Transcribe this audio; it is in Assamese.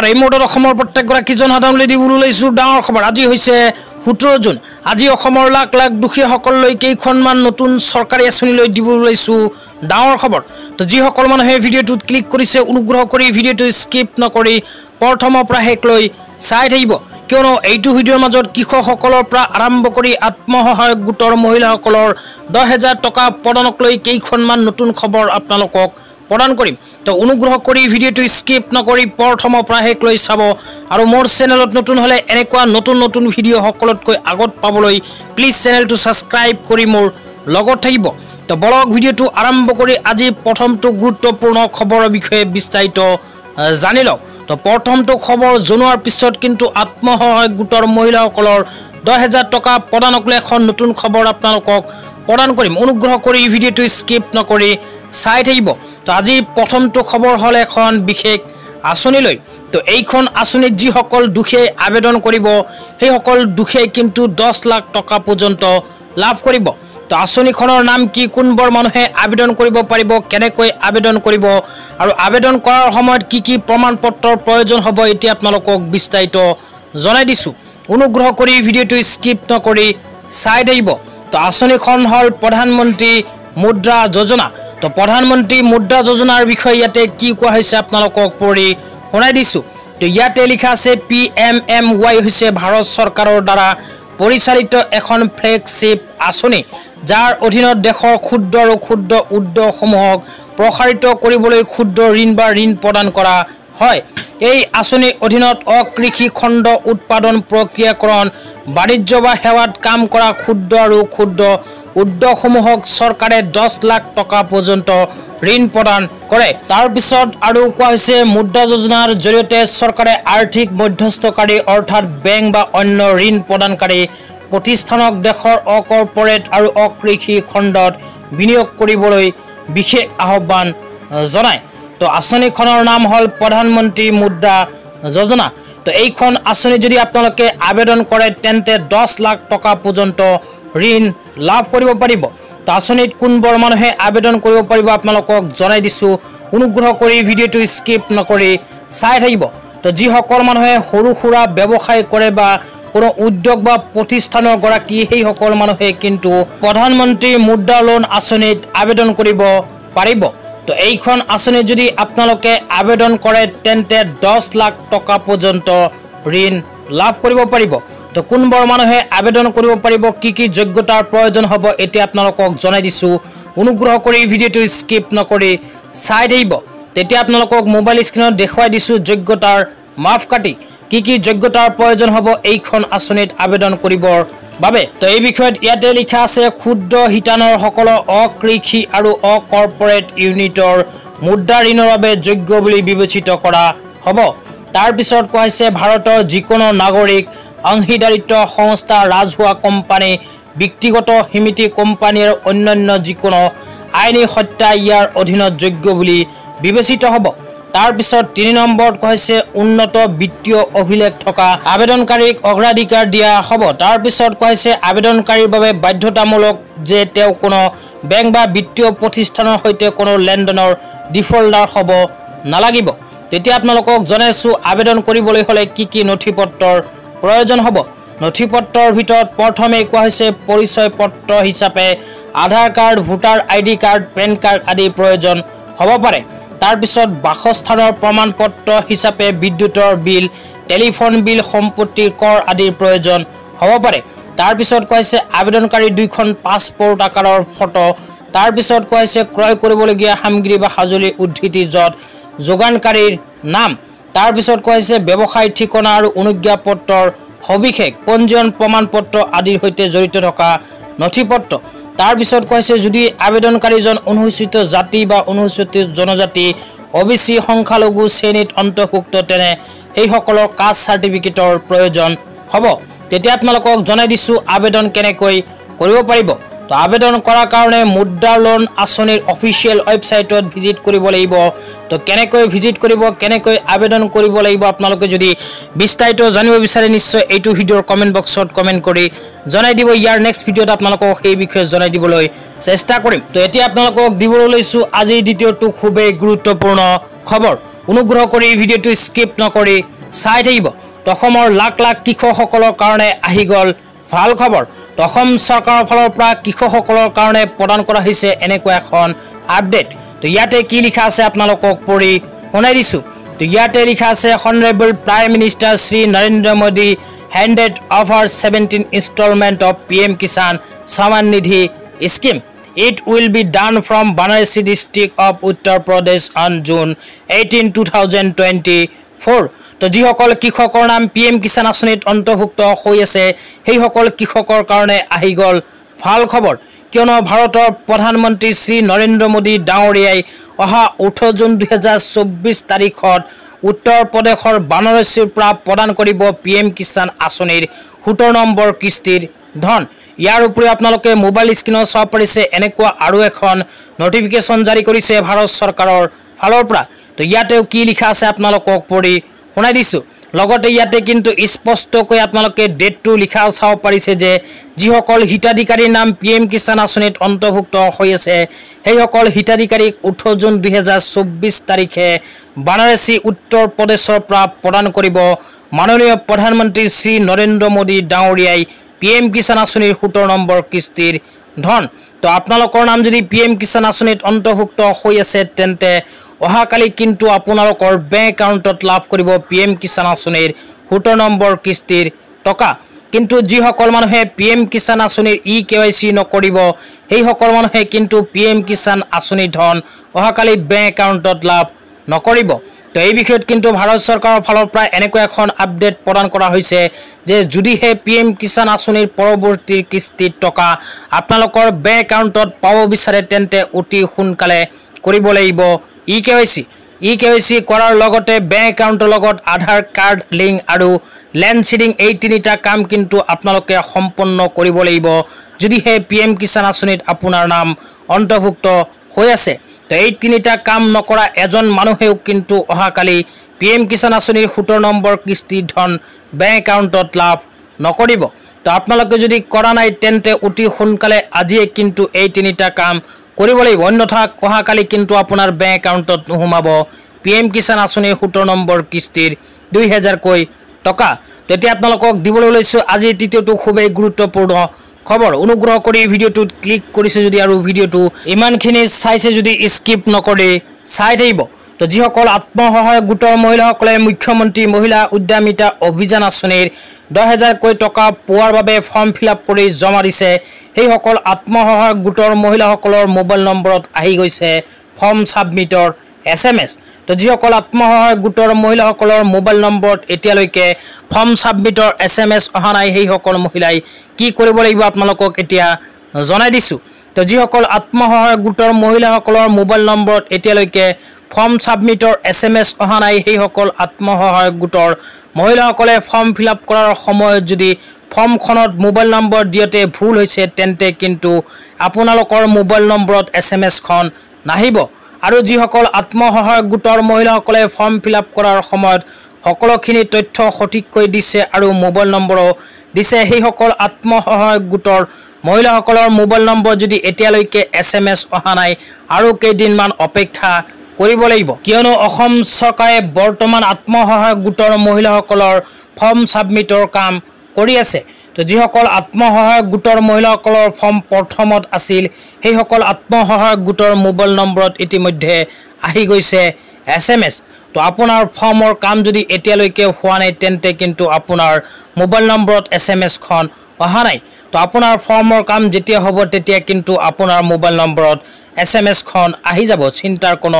নমস্কাৰ এই মুহূৰ্তত অসমৰ প্ৰত্যেকগৰাকী জনসাধাৰণলৈ দিবলৈ লৈছো ডাঙৰ খবৰ। আজি হৈছে 17 জুন। আজি অসমৰ লাখ লাখ দুখীয়াসকললৈ কেইখনমান নতুন চৰকাৰী আঁচনিলৈ দিবলৈ লৈছো ডাঙৰ খবৰ। তো যিসকল মানুহে ভিডিঅ'টোত ক্লিক কৰিছে অনুগ্ৰহ কৰি ভিডিঅ'টো স্কিপ নকৰি প্ৰথমৰ পৰা শেষলৈ চাই থাকিব, কিয়নো এইটো ভিডিঅ'ৰ মাজত কৃষকসকলৰ পৰা আৰম্ভ কৰি আত্মসহায়ক গোটৰ মহিলাসকলৰ 10,000 টকা প্ৰদানক লৈ কেইখনমান নতুন খবৰ আপোনালোকক প্ৰদান কৰিম। তো অনুগ্ৰহ কৰি ভিডিঅ'টো স্কিপ নকৰি প্ৰথমৰ পৰা শেষলৈ চাব আৰু মোৰ চেনেলত নতুন হ'লে এনেকুৱা নতুন নতুন ভিডিঅ' সকলোতকৈ আগত পাবলৈ প্লিজ চেনেলটো ছাবস্ক্ৰাইব কৰি মোৰ লগত থাকিব। তো বলক ভিডিঅ'টো আৰম্ভ কৰি আজি প্ৰথমটো গুৰুত্বপূৰ্ণ খবৰৰ বিষয়ে বিস্তাৰিত জানি লওঁ। তো প্ৰথমটো খবৰ জনোৱাৰ পিছত কিন্তু আত্মসহায়ক গোটৰ মহিলাসকলৰ 10,000 টকা প্ৰদানক লৈ এখন নতুন খবৰ আপোনালোকক প্ৰদান কৰিম। অনুগ্ৰহ কৰি ভিডিঅ'টো স্কিপ নকৰি চাই থাকিব। তো আজি প্ৰথমটো খবৰ হ'ল এখন বিশেষ আঁচনিলৈ। তো এইখন আঁচনিত যিসকল দুখীয়াই আবেদন কৰিব সেইসকল দুখীয়াই কিন্তু 10 লাখ টকা পৰ্যন্ত লাভ কৰিব। তো আঁচনিখনৰ নাম কি, কোনবোৰ মানুহে আবেদন কৰিব পাৰিব, কেনেকৈ আবেদন কৰিব আৰু আবেদন কৰাৰ সময়ত কি কি প্ৰমাণ পত্ৰৰ প্ৰয়োজন হ'ব এতিয়া আপোনালোকক বিস্তাৰিত জনাই দিছোঁ। অনুগ্ৰহ কৰি ভিডিঅ'টো স্কিপ নকৰি চাই থাকিব। তো আঁচনিখন হ'ল প্ৰধানমন্ত্ৰী মুদ্ৰা যোজনা। তো প্ৰধানমন্ত্ৰী মুদ্ৰা যোজনাৰ বিষয়ে ইয়াতে কি কোৱা হৈছে আপোনালোকক পঢ়ি শুনাই দিছোঁ। তো ইয়াতে লিখা আছে PMMY হৈছে ভাৰত চৰকাৰৰ দ্বাৰা পৰিচালিত এখন ফ্লেগশ্বিপ আঁচনি, যাৰ অধীনত দেশৰ ক্ষুদ্ৰ আৰু ক্ষুদ্ৰ উদ্যোগসমূহক প্ৰসাৰিত কৰিবলৈ ক্ষুদ্ৰ ঋণ বা ঋণ প্ৰদান কৰা হয়। এই আঁচনিৰ অধীনত অকৃষি খণ্ড উৎপাদন প্ৰক্ৰিয়াকৰণ বাণিজ্য বা সেৱাত কাম কৰা ক্ষুদ্ৰ আৰু ক্ষুদ্ৰ উদ্যোগসমূহক চৰকাৰে 10 লাখ টকা পৰ্যন্ত ঋণ প্ৰদান কৰে। তাৰপিছত আৰু কোৱা হৈছে মুদ্ৰা যোজনাৰ জৰিয়তে চৰকাৰে আৰ্থিক মধ্যস্থকাৰী অৰ্থাৎ বেংক বা অন্য ঋণ প্ৰদানকাৰী প্ৰতিষ্ঠানক দেশৰ অকৰ্পৰেট আৰু অকৃষি খণ্ডত বিনিয়োগ কৰিবলৈ বিশেষ আহ্বান জনায়। তো আঁচনিখনৰ নাম হ'ল প্ৰধানমন্ত্ৰী মুদ্ৰা যোজনা। তো এইখন আঁচনি যদি আপোনালোকে আবেদন কৰে তেন্তে 10 লাখ টকা পৰ্যন্ত ঋণ লাভ কৰিব পাৰিব। তো আঁচনিত কোনবোৰ মানুহে আবেদন কৰিব পাৰিব আপোনালোকক জনাই দিছোঁ। অনুগ্ৰহ কৰি ভিডিঅ'টো স্কিপ নকৰি চাই থাকিব। তো যিসকল মানুহে সৰু সুৰা ব্যৱসায় কৰে বা কোনো উদ্যোগ বা প্ৰতিষ্ঠানৰ গৰাকী সেইসকল মানুহে কিন্তু প্ৰধানমন্ত্ৰী মুদ্ৰা লোন আঁচনিত আবেদন কৰিব পাৰিব। তো এইখন আঁচনিত যদি আপোনালোকে আবেদন কৰে তেন্তে 10 লাখ টকা পৰ্যন্ত ঋণ লাভ কৰিব পাৰিব। তো কোনবোৰ মানুহে আবেদন কৰিব পাৰিব, কি কি যোগ্যতাৰ প্ৰয়োজন হ'ব এতিয়া আপোনালোকক জনাই দিছোঁ। অনুগ্ৰহ কৰি ভিডিঅ'টো স্কিপ নকৰি চাই থাকিব। তেতিয়া আপোনালোকক মোবাইল স্ক্ৰীনত দেখুৱাই দিছোঁ যোগ্যতাৰ মাপকাঠি, কি কি যোগ্যতাৰ প্ৰয়োজন হ'ব এইখন আঁচনিত আবেদন কৰিবৰ বাবে। তো এই বিষয়ত ইয়াতে লিখা আছে ক্ষুদ্ৰ হিতাধৰসকলৰ অকৃষি আৰু অকৰ্পৰেট ইউনিটৰ মুদ্ৰা ঋণৰ বাবে যোগ্য বুলি বিবেচিত কৰা হ'ব। তাৰপিছত কোৱা হৈছে ভাৰতৰ যিকোনো নাগৰিক, অংশীদাৰিত্ব সংস্থা, ৰাজহুৱা কোম্পানী, ব্যক্তিগত সমিতি, কোম্পানী আৰু অন্যান্য যিকোনো আইনী সত্তা ইয়াৰ অধীনত যোগ্য বুলি বিবেচিত হ'ব। তাৰপিছত 3 নম্বৰত কোৱা হৈছে উন্নত বিত্তীয় অভিলেখ থকা আবেদনকাৰীক অগ্ৰাধিকাৰ দিয়া হ'ব। তাৰপিছত কোৱা হৈছে আবেদনকাৰীৰ বাবে বাধ্যতামূলক যে তেওঁ কোনো বেংক বা বিত্তীয় প্ৰতিষ্ঠানৰ সৈতে কোনো লেনদেনৰ ডিফল্টাৰ হ'ব নালাগিব। তেতিয়া আপোনালোকক জনাইছোঁ আবেদন কৰিবলৈ হ'লে কি কি নথিপত্ৰৰ প্ৰয়োজন হ'ব। নথিপত্ৰৰ ভিতৰত প্ৰথমে কোৱা হৈছে পৰিচয় পত্ৰ হিচাপে Aadhaar card, voter ID card, PAN card আদি প্ৰয়োজন হ'ব পাৰে। তাৰপিছত বাসস্থানৰ প্ৰমাণ পত্ৰ হিচাপে বিদ্যুতৰ বিল, টেলিফোন বিল, সম্পত্তিৰ কৰ আদিৰ প্ৰয়োজন হ'ব পাৰে। তাৰপিছত কোৱা হৈছে আবেদনকাৰী 2খন পাছপোৰ্ট আকাৰৰ ফটো। তাৰপিছত কোৱা হৈছে ক্ৰয় কৰিবলগীয়া সামগ্ৰী বা সঁজুলিৰ উদ্ধৃতি য'ত যোগানকাৰীৰ নাম। তাৰপিছত কোৱা হৈছে ব্যৱসায় ঠিকনা আৰু অনুজ্ঞাপত্ৰৰ সবিশেষ, পঞ্জীয়ন প্ৰমাণ পত্ৰ আদিৰ সৈতে জড়িত থকা নথিপত্ৰ। তাৰপিছত কোৱা হৈছে যদি আবেদনকাৰীজন অনুসূচিত জাতি বা অনুসূচিত জনজাতি, OBC সংখ্যালঘু শ্ৰেণীত অন্তৰ্ভুক্ত তেনে সেইসকলৰ কাষ্ট চাৰ্টিফিকেটৰ প্ৰয়োজন হ'ব। তেতিয়া আপোনালোকক জনাই দিছোঁ আবেদন কেনেকৈ কৰিব পাৰিব। তো আবেদন কৰাৰ কাৰণে মুদ্ৰা লোন আঁচনিৰ অফিচিয়েল ৱেবছাইটত ভিজিট কৰিব লাগিব। তো কেনেকৈ ভিজিট কৰিব, কেনেকৈ আবেদন কৰিব লাগিব আপোনালোকে যদি বিস্তাৰিত জানিব বিচাৰে নিশ্চয় এইটো ভিডিঅ'ৰ কমেণ্ট বক্সত কমেণ্ট কৰি জনাই দিব। ইয়াৰ নেক্সট ভিডিঅ'ত আপোনালোকক সেই বিষয়ে জনাই দিবলৈ চেষ্টা কৰিম। তো এতিয়া আপোনালোকক দিবলৈ লৈছোঁ আজিৰ দ্বিতীয়টো খুবেই গুৰুত্বপূৰ্ণ খবৰ। অনুগ্ৰহ কৰি ভিডিঅ'টো স্কিপ নকৰি চাই থাকিব। অসমৰ লাখ লাখ কৃষকসকলৰ কাৰণে আহি গ'ল ভাল খবৰ। অসম চৰকাৰৰ ফালৰ পৰা কৃষকসকলৰ কাৰণে প্ৰদান কৰা হৈছে এনেকুৱা এখন আপডেট। তো ইয়াতে কি লিখা আছে আপোনালোকক পঢ়ি শুনাই দিছোঁ। তো ইয়াতে লিখা আছে honourable prime minister Shri Narendra Modi handed over 17 installment of PM Kisan Samman Nidhi scheme. It will be done from Banarasi district of Uttar Pradesh on June 18, 2024. তো যিসকল কৃষকৰ নাম PM কিষাণ আঁচনিত অন্তৰ্ভুক্ত হৈ আছে সেই সকল কৃষকৰ কাৰণে আহি গ'ল ভাল খবৰ। কিয়নো ভাৰতৰ প্ৰধানমন্ত্ৰী শ্ৰী নৰেন্দ্ৰ মোদী ডাঙৰীয়াই অহা 18 জুন 2024 তাৰিখত উত্তৰ প্ৰদেশৰ বানাৰসীৰ পৰা প্ৰদান কৰিব PM কিষাণ আঁচনিৰ 17 নম্বৰ কিস্তিৰ ধন। ইয়াৰ উপৰি আপোনালোকে মোবাইল স্ক্ৰীনত চাব পাৰিছে এনেকুৱা আৰু এখন নটিফিকেশ্যন জাৰি কৰিছে ভাৰত চৰকাৰৰ ফালৰ পৰা। তো ইয়াতেও কি লিখা আছে আপোনালোকক পঢ়ি শুনাই দিছোঁ। লগতে ইয়াতে কিন্তু স্পষ্টকৈ আপোনালোকে ডেটটো লিখা চাব পাৰিছে যে যিসকল হিতাধিকাৰীৰ নাম PM কিষাণ আঁচনিত অন্তৰ্ভুক্ত হৈ আছে সেইসকল হিতাধিকাৰীক 18 জুন 2024 তাৰিখে বানাৰসী উত্তৰ প্ৰদেশৰ পৰা প্ৰদান কৰিব মাননীয় প্ৰধানমন্ত্ৰী শ্ৰী নৰেন্দ্ৰ মোদী ডাঙৰীয়াই PM কিষাণ আঁচনিৰ 17 নম্বৰ কিস্তিৰ ধন। তো আপোনালোকৰ নাম যদি PM কিষাণ আঁচনিত অন্তৰ্ভুক্ত হৈ আছে তেন্তে অহাকালি কিন্তু আপোনালোকৰ বেংক একাউণ্টত লাভ কৰিব PM কিষাণ আঁচনিৰ 17 নম্বৰ কিস্তিৰ টকা। কিন্তু যিসকল মানুহে PM কিষাণ আঁচনিৰ EKYC নকৰিব সেইসকল মানুহে কিন্তু PM কিষাণ আঁচনিৰ ধন অহাকালি বেংক একাউণ্টত লাভ নকৰিব। তো এই বিষয়ত কিন্তু ভাৰত চৰকাৰৰ ফালৰ পৰা এনেকুৱা এখন আপডেট প্ৰদান কৰা হৈছে যে যদিহে PM কিষাণ আঁচনিৰ পৰৱৰ্তী কিস্তিৰ টকা আপোনালোকৰ বেংক একাউণ্টত পাব বিচাৰে তেন্তে অতি সোনকালে কৰিব লাগিব EKYC কৰাৰ লগতে বেংক একাউণ্টৰ লগত আধাৰ কাৰ্ড লিংক আৰু লেণ্ড চিডিং এই তিনিটা কাম কিন্তু আপোনালোকে সম্পন্ন কৰিব লাগিব যদিহে PM কিষাণ আঁচনিত আপোনাৰ নাম অন্তৰ্ভুক্ত হৈ আছে। তো এই তিনিটা কাম নকৰা এজন মানুহেও কিন্তু অহাকালি PM কিষাণ আঁচনিৰ 17 নম্বৰ কিস্তিৰ ধন বেংক একাউণ্টত লাভ নকৰিব। তো আপোনালোকে যদি কৰা নাই তেন্তে অতি সোনকালে আজিয়ে কিন্তু এই তিনিটা কাম কৰিব লাগিব, অন্যথা অহাকালি কিন্তু আপোনাৰ বেংক একাউণ্টত নোসোমাব PM কিষাণ আঁচনিৰ 17 নম্বৰ কিস্তিৰ 2000কৈ টকা। তেতিয়া আপোনালোকক দিবলৈ লৈছোঁ আজিৰ তৃতীয়টো খুবেই গুৰুত্বপূৰ্ণ খবৰ। অনুগ্ৰহ কৰি ভিডিঅ'টোত ক্লিক কৰিছে যদি আৰু ভিডিঅ'টো ইমানখিনি চাইছে যদি স্কিপ নকৰি চাই থাকিব। তো যিসকল আত্মসহায়ক গোটৰ মহিলাসকলে মুখ্যমন্ত্ৰী মহিলা উদ্যমিতা অভিযান আঁচনিৰ 10,000কৈ টকা পোৱাৰ বাবে ফৰ্ম ফিল আপ কৰি জমা দিছে সেইসকল আত্মসহায়ক গোটৰ মহিলাসকলৰ মোবাইল নম্বৰত আহি গৈছে ফৰ্ম ছাবমিটৰ SMS। তো যিসকল আত্মসহায়ক গোটৰ মহিলাসকলৰ মোবাইল নম্বৰত এতিয়ালৈকে ফৰ্ম ছাবমিটৰ SMS অহা নাই সেইসকল মহিলাই কি কৰিব লাগিব আপোনালোকক এতিয়া জনাই দিছোঁ। তো যিসকল আত্মসহায়ক গোটৰ মহিলাসকলৰ মোবাইল নম্বৰত এতিয়ালৈকে ফৰ্ম ছাবমিটৰ SMS অহা নাই সেইসকল আত্মসহায়ক গোটৰ মহিলাসকলে ফৰ্ম ফিল আপ কৰাৰ সময়ত যদি ফৰ্মখনত মোবাইল নম্বৰ দিওঁতে ভুল হৈছে তেন্তে কিন্তু আপোনালোকৰ মোবাইল নম্বৰত SMS-খন নাহিব। আৰু যিসকল আত্মসহায়ক গোটৰ মহিলাসকলে ফৰ্ম ফিল আপ কৰাৰ সময়ত সকলোখিনি তথ্য সঠিককৈ দিছে আৰু মোবাইল নম্বৰো দিছে সেইসকল আত্মসহায়ক গোটৰ মহিলাসকলৰ মোবাইল নম্বৰ যদি এতিয়ালৈকে SMS অহা নাই আৰু কেইদিনমান অপেক্ষা কৰিব লাগিব, কিয়নো অসম চৰকাৰে বৰ্তমান আত্মসহায়ক গোটৰ মহিলাসকলৰ ফৰ্ম ছাবমিটৰ কাম কৰি আছে। তো যিসকল আত্মসহায়ক গোটৰ মহিলাসকলৰ ফৰ্ম প্ৰথমত আছিল সেইসকল আত্মসহায়ক গোটৰ মোবাইল নম্বৰত ইতিমধ্যে আহি গৈছে SMS। তো আপোনাৰ ফৰ্মৰ কাম যদি এতিয়ালৈকে হোৱা নাই তেন্তে কিন্তু আপোনাৰ মোবাইল নম্বৰত SMS-খন অহা নাই। তো আপোনাৰ ফৰ্মৰ কাম যেতিয়া হ'ব তেতিয়া কিন্তু আপোনাৰ মোবাইল নম্বৰত SMS-খন আহি যাব, চিন্তাৰ কোনো